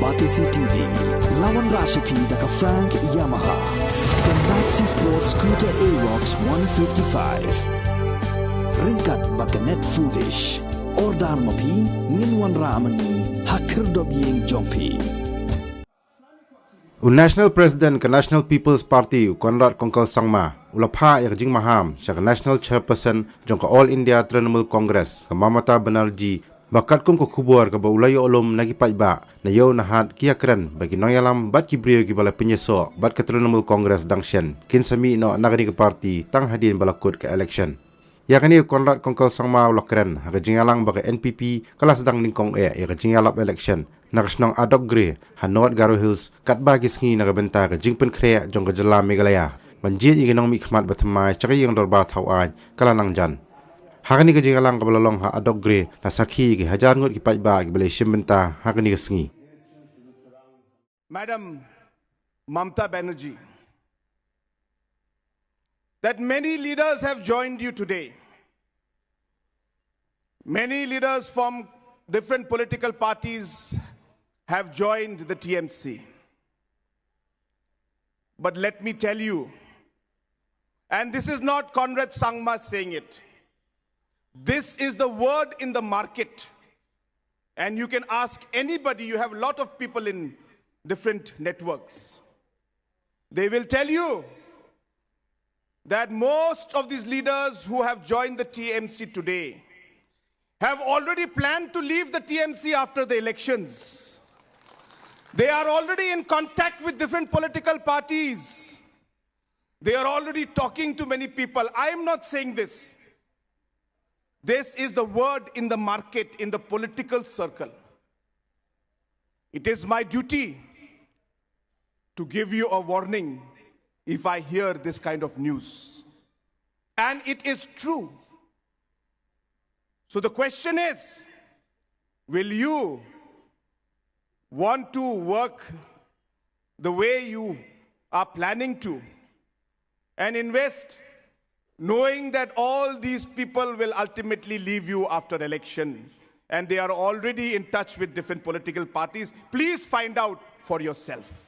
Batisi TV, Lawan Rashipi Daka Frank Yamaha, the Maxi Sports Scooter Arox 155, Ringkat Bakanet Foodish, Ordar Mapi, Ninwan Ramani, Hakir Dobying Jompi. National President ke National People's Party Conrad Kongkal Sangma ulapha yakjing Maham syak National Chairperson jong ke All India Trinamool Congress ke Mamata Banerjee bakat kum ko khubur ke baulayo olom nagi pajba na yo nahat kia keren bagi noyalam bat kibriyo ki bala penyeso bat ke Trinamool Congress dangshen kin sami no nagari ke parti tang Hadien balakut ke Elekshon. Yakni Conrad Kongkal Sangma ulakren ha jingalang bagi NPP kelas dang ningkong ya jingalap Elekshon nakasnong adok gre hanot Garo Hills kat bagi sngi nagabenta ke jingpen krea jong ke jela Meghalaya banjit iginong mikmat batmai chaki yang dorba thawaj kalanang jan hakani ke jingalang ke balalong ha adok gre na sakhi ke hajar ngot ki pajba ki bele shimbenta hakani ke sngi. Madam Mamata Banerjee, that many leaders have joined you today. Many leaders from different political parties have joined the TMC. But let me tell you, and this is not Conrad Sangma saying it, this is the word in the market. And you can ask anybody, you have a lot of people in different networks. They will tell you that most of these leaders who have joined the TMC today have already planned to leave the TMC after the elections. They are already in contact with different political parties. They are already talking to many people. I am not saying this. This is the word in the market, in the political circle. It is my duty to give you a warning if I hear this kind of news. And it is true. So the question is, will you want to work the way you are planning to and invest knowing that all these people will ultimately leave you after election and they are already in touch with different political parties? Please find out for yourself.